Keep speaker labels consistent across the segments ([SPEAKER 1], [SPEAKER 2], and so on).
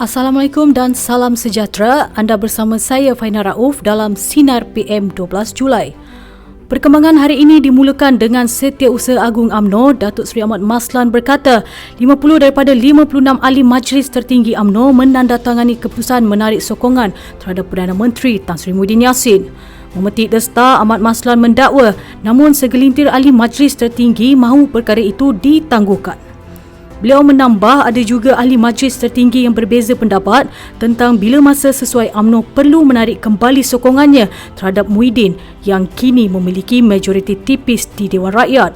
[SPEAKER 1] Assalamualaikum dan salam sejahtera. Anda bersama saya Faina Rauf dalam Sinar PM 12 Julai. Perkembangan hari ini dimulakan dengan Setiausaha Agung UMNO Datuk Seri Ahmad Maslan berkata 50 daripada 56 ahli majlis tertinggi UMNO menandatangani keputusan menarik sokongan terhadap Perdana Menteri Tan Sri Muhyiddin Yassin. Memetik The Star, Ahmad Maslan mendakwa namun segelintir ahli majlis tertinggi mahu perkara itu ditangguhkan. Beliau menambah ada juga ahli majlis tertinggi yang berbeza pendapat tentang bila masa sesuai UMNO perlu menarik kembali sokongannya terhadap Muhyiddin yang kini memiliki majoriti tipis di Dewan Rakyat.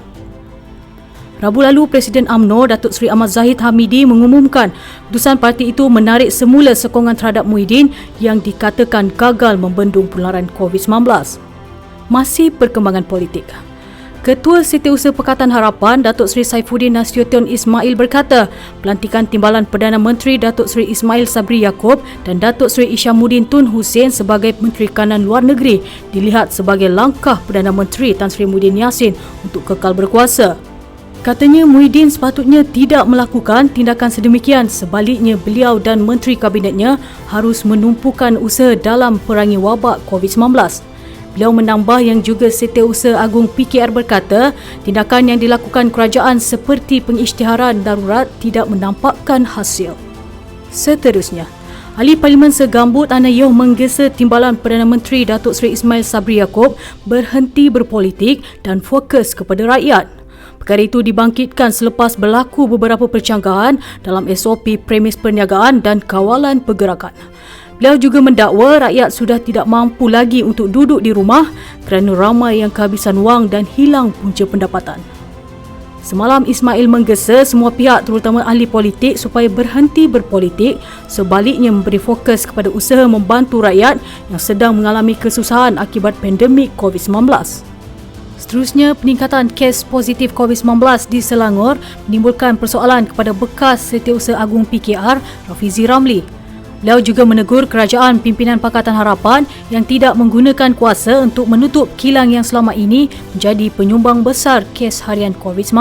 [SPEAKER 1] Rabu lalu, Presiden UMNO Datuk Seri Ahmad Zahid Hamidi mengumumkan keputusan parti itu menarik semula sokongan terhadap Muhyiddin yang dikatakan gagal membendung penularan COVID-19. Masih perkembangan politik. Ketua Setiausaha Pakatan Harapan Datuk Seri Saifuddin Nasution Ismail berkata pelantikan Timbalan Perdana Menteri Datuk Seri Ismail Sabri Yaakob dan Datuk Seri Isyamuddin Tun Hussein sebagai Menteri Kanan Luar Negeri dilihat sebagai langkah Perdana Menteri Tan Sri Muhyiddin Yassin untuk kekal berkuasa. Katanya Muhyiddin sepatutnya tidak melakukan tindakan sedemikian, sebaliknya beliau dan Menteri Kabinetnya harus menumpukan usaha dalam perangi wabak COVID-19. Beliau menambah yang juga Setiausaha Agung PKR berkata tindakan yang dilakukan kerajaan seperti pengisytiharan darurat tidak menampakkan hasil. Seterusnya, Ahli Parlimen Segambut Ana Yoh menggesa Timbalan Perdana Menteri Datuk Seri Ismail Sabri Yaakob berhenti berpolitik dan fokus kepada rakyat. Perkara itu dibangkitkan selepas berlaku beberapa percanggahan dalam SOP premis perniagaan dan kawalan pergerakan. Beliau juga mendakwa rakyat sudah tidak mampu lagi untuk duduk di rumah kerana ramai yang kehabisan wang dan hilang punca pendapatan. Semalam Ismail menggesa semua pihak terutama ahli politik supaya berhenti berpolitik, sebaliknya memberi fokus kepada usaha membantu rakyat yang sedang mengalami kesusahan akibat pandemik COVID-19. Seterusnya, peningkatan kes positif COVID-19 di Selangor menimbulkan persoalan kepada bekas Setiausaha Agung PKR Rafizi Ramli. Beliau juga menegur kerajaan pimpinan Pakatan Harapan yang tidak menggunakan kuasa untuk menutup kilang yang selama ini menjadi penyumbang besar kes harian COVID-19.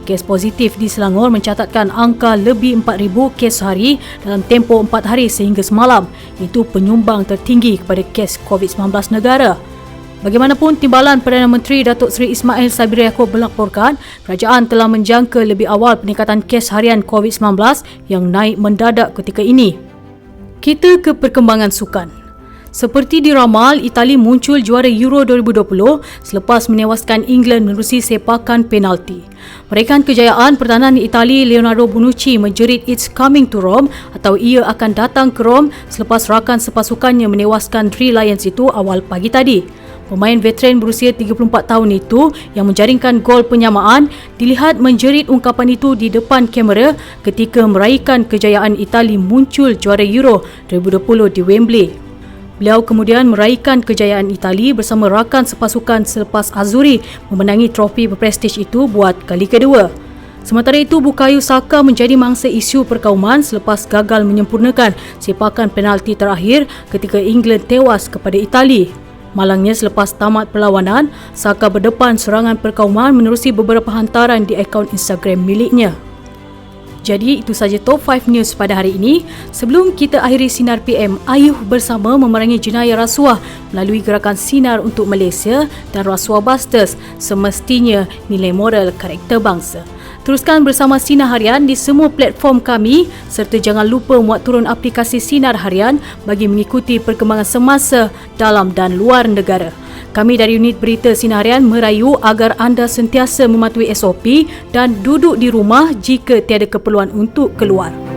[SPEAKER 1] Kes positif di Selangor mencatatkan angka lebih 4,000 kes sehari dalam tempoh 4 hari sehingga semalam, iaitu penyumbang tertinggi kepada kes COVID-19 negara. Bagaimanapun, Timbalan Perdana Menteri Datuk Seri Ismail Sabri Yaakob melaporkan kerajaan telah menjangka lebih awal peningkatan kes harian COVID-19 yang naik mendadak ketika ini. Kita ke perkembangan sukan. Seperti diramal, Itali muncul juara Euro 2020 selepas menewaskan England menerusi sepakan penalti. Meraikan kejayaan, pertahanan Itali Leonardo Bonucci menjerit "It's coming to Rome" atau ia akan datang ke Rome selepas rakan sepasukannya menewaskan Three Lions itu awal pagi tadi. Pemain veteran berusia 34 tahun itu yang menjaringkan gol penyamaan dilihat menjerit ungkapan itu di depan kamera ketika meraihkan kejayaan Itali muncul juara Euro 2020 di Wembley. Beliau kemudian meraihkan kejayaan Itali bersama rakan sepasukan selepas Azzurri memenangi trofi berprestij itu buat kali kedua. Sementara itu, Bukayo Saka menjadi mangsa isu perkauman selepas gagal menyempurnakan sepakan penalti terakhir ketika England tewas kepada Itali. Malangnya, selepas tamat perlawanan, Saka berdepan serangan perkauman menerusi beberapa hantaran di akaun Instagram miliknya. Jadi, itu saja Top 5 News pada hari ini. Sebelum kita akhiri Sinar PM, ayuh bersama memerangi jenayah rasuah melalui gerakan Sinar untuk Malaysia dan Rasuah Busters, semestinya nilai moral karakter bangsa. Teruskan bersama Sinar Harian di semua platform kami serta jangan lupa muat turun aplikasi Sinar Harian bagi mengikuti perkembangan semasa dalam dan luar negara. Kami dari unit berita Sinar Harian merayu agar anda sentiasa mematuhi SOP dan duduk di rumah jika tiada keperluan untuk keluar.